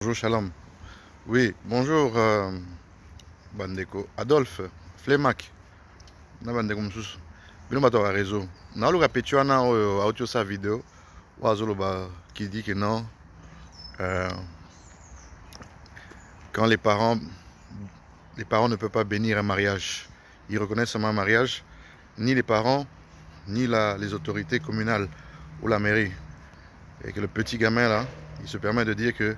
Bonjour Shalom. Oui, bonjour Bandeko. Adolphe, Flemak. Na Bandeko Moussous. Bino bato à réseau. Na lu répété na audio sa vidéo. Oazolo qui dit que non. euh, quand les parents ne peuvent pas bénir un mariage. Ils reconnaissent seulement un mariage. Ni les parents, ni les autorités communales ou la mairie. Et que le petit gamin là, il se permet de dire que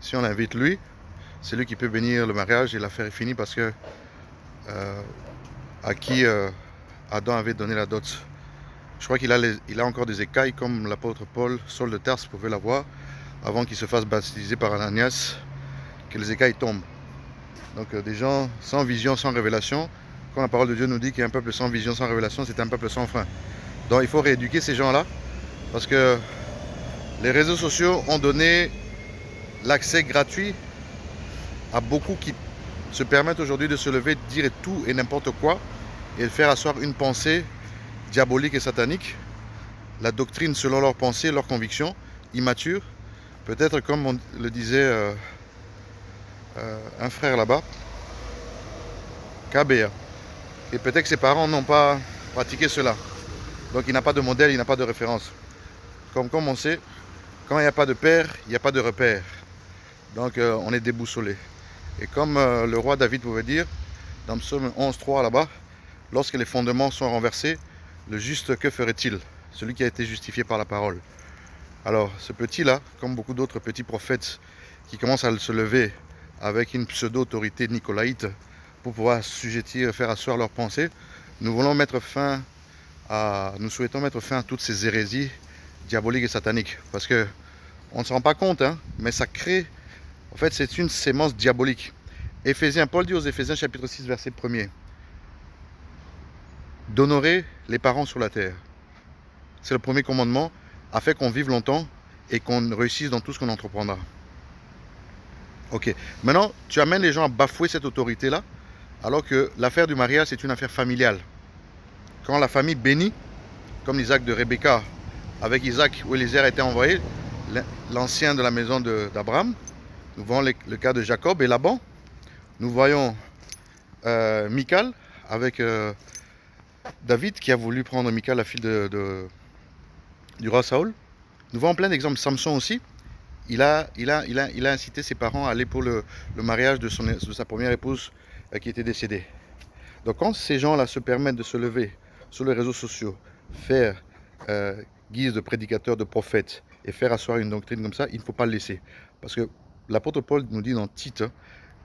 si on invite lui, c'est lui qui peut bénir le mariage et l'affaire est finie parce que euh, à qui Adam avait donné la dot. Je crois il a encore des écailles comme l'apôtre Paul, Saul de Tarse pouvait l'avoir avant qu'il se fasse baptiser par Ananias, que les écailles tombent. Donc des gens sans vision, sans révélation, quand la parole de Dieu nous dit qu'il y a un peuple sans vision, sans révélation, c'est un peuple sans frein. Donc il faut rééduquer ces gens-là parce que les réseaux sociaux ont donné l'accès gratuit à beaucoup qui se permettent aujourd'hui de se lever, de dire tout et n'importe quoi et de faire asseoir une pensée diabolique et satanique, la doctrine selon leurs pensées, leurs convictions, immatures. Peut-être comme on le disait un frère là-bas, KBA. Et peut-être que ses parents n'ont pas pratiqué cela. Donc il n'a pas de modèle, il n'a pas de référence. Comme on sait, quand il n'y a pas de père, il n'y a pas de repère. Donc on est déboussolé. Et comme le roi David pouvait dire, dans Psaume 11.3 là-bas, lorsque les fondements sont renversés, le juste que ferait-il? Celui qui a été justifié par la parole. Alors ce petit-là, comme beaucoup d'autres petits prophètes qui commencent à se lever avec une pseudo-autorité nicolaïte pour pouvoir assujettir, faire asseoir leurs pensées, nous souhaitons mettre fin à toutes ces hérésies diaboliques et sataniques. Parce que on ne se rend pas compte, hein, mais ça crée, en fait c'est une sémence diabolique. Paul dit aux Éphésiens chapitre 6 verset 1er, d'honorer les parents sur la terre. C'est le premier commandement, afin qu'on vive longtemps et qu'on réussisse dans tout ce qu'on entreprendra. Ok, maintenant tu amènes les gens à bafouer cette autorité-là, alors que l'affaire du mariage c'est une affaire familiale. Quand la famille bénit, comme Isaac de Rebecca, avec Isaac où Élisée a été envoyé, l'ancien de la maison d'Abraham, nous voyons le cas de Jacob et Laban, nous voyons Michal avec David qui a voulu prendre Michal, la fille du roi Saoul. Nous voyons plein d'exemples. Samson aussi, il a incité ses parents à aller pour le mariage de sa première épouse qui était décédée. Donc quand ces gens-là se permettent de se lever sur les réseaux sociaux, faire guise de prédicateur, de prophète, et faire asseoir une doctrine comme ça, il ne faut pas le laisser. Parce que l'apôtre Paul nous dit dans Tite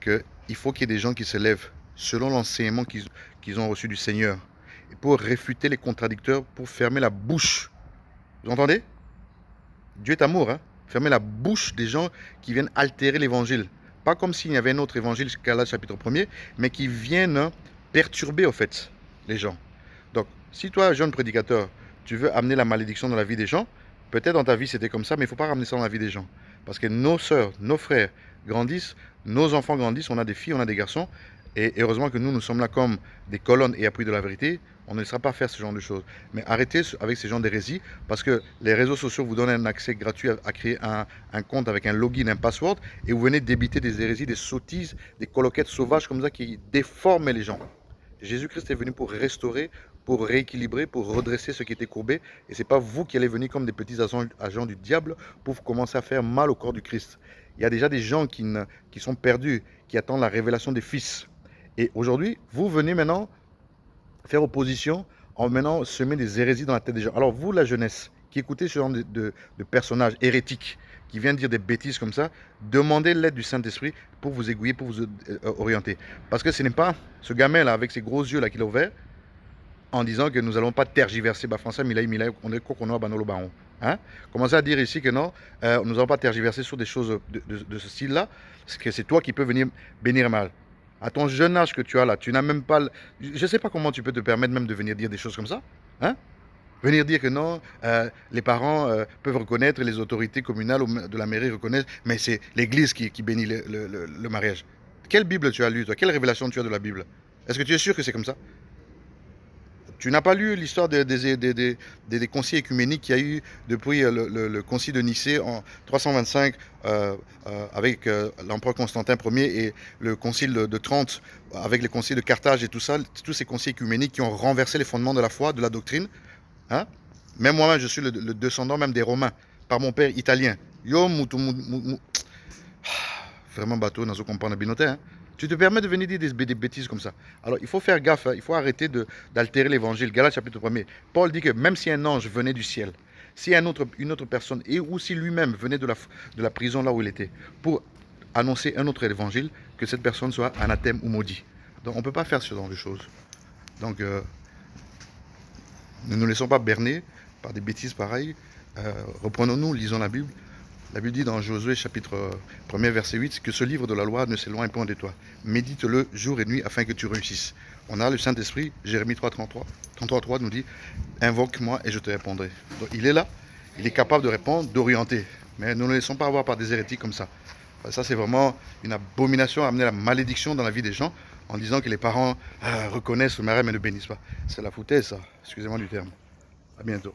qu'il faut qu'il y ait des gens qui se lèvent selon l'enseignement qu'ils ont reçu du Seigneur, et pour réfuter les contradicteurs, pour fermer la bouche. Vous entendez? Dieu est amour, hein? Fermer la bouche des gens qui viennent altérer l'évangile. Pas comme s'il y avait un autre évangile, Galates chapitre 1er, mais qui viennent perturber, au fait, les gens. Donc, si toi, jeune prédicateur, tu veux amener la malédiction dans la vie des gens, peut-être dans ta vie c'était comme ça, mais il ne faut pas ramener ça dans la vie des gens. Parce que nos sœurs, nos frères grandissent, nos enfants grandissent, on a des filles, on a des garçons, et heureusement que nous sommes là comme des colonnes et appuis de la vérité, on ne laissera pas faire ce genre de choses. Mais arrêtez avec ces genres d'hérésie, parce que les réseaux sociaux vous donnent un accès gratuit à créer un compte avec un login, un password, et vous venez débiter des hérésies, des sottises, des colloquettes sauvages comme ça qui déforment les gens. Jésus-Christ est venu pour restaurer, pour rééquilibrer, pour redresser ce qui était courbé. Et ce n'est pas vous qui allez venir comme des petits agents du diable pour commencer à faire mal au corps du Christ. Il y a déjà des gens qui sont perdus, qui attendent la révélation des fils. Et aujourd'hui, vous venez maintenant faire opposition en maintenant semer des hérésies dans la tête des gens. Alors vous, la jeunesse, qui écoutez ce genre de personnages hérétiques, qui viennent dire des bêtises comme ça, demandez l'aide du Saint-Esprit pour vous aiguiller, pour vous orienter. Parce que ce n'est pas ce gamin-là, avec ses gros yeux là qu'il a ouverts, en disant que nous n'allons pas tergiverser. Bah, Français, on est coconoi, banolo, baron. Hein? Commencez à dire ici que non, nous n'allons pas tergiverser sur des choses de ce style-là, parce que c'est toi qui peux venir bénir mal. À ton jeune âge que tu as là, tu n'as même pas... Je ne sais pas comment tu peux te permettre même de venir dire des choses comme ça. Hein? Venir dire que non, les parents peuvent reconnaître, les autorités communales ou de la mairie reconnaissent, mais c'est l'Église qui bénit le mariage. Quelle Bible tu as lu, toi? Quelle révélation tu as de la Bible? Est-ce que tu es sûr que c'est comme ça? Tu n'as pas lu l'histoire des conciles écuméniques qu'il y a eu depuis le concile de Nicée en 325 avec l'empereur Constantin Ier et le concile de Trente avec le concile de Carthage et tout ça, tous ces conciles écuméniques qui ont renversé les fondements de la foi, de la doctrine. Hein? Même moi-même, je suis le descendant même des Romains, par mon père italien. Yo, vraiment bateau, dans ce qu'on parle hein. Tu te permets de venir dire des bêtises comme ça. Alors, il faut faire gaffe, hein. Il faut arrêter d'altérer l'évangile. Galates chapitre 1er. Paul dit que même si un ange venait du ciel, si une autre personne, et ou si lui-même venait de la prison là où il était, pour annoncer un autre évangile, que cette personne soit anathème ou maudit. Donc, on ne peut pas faire ce genre de choses. Donc, ne nous laissons pas berner par des bêtises pareilles. Reprenons-nous, lisons la Bible. La Bible dit dans Josué chapitre 1er verset 8 que ce livre de la loi ne s'éloigne point de toi. Médite-le jour et nuit afin que tu réussisses. On a le Saint-Esprit, Jérémie 33:3 nous dit invoque-moi et je te répondrai. Donc il est là, il est capable de répondre, d'orienter. Mais ne nous laissons pas avoir par des hérétiques comme ça. Ça c'est vraiment une abomination, amener la malédiction dans la vie des gens en disant que les parents reconnaissent le mariage mais ne bénissent pas. C'est la foutaise ça, excusez-moi du terme. À bientôt.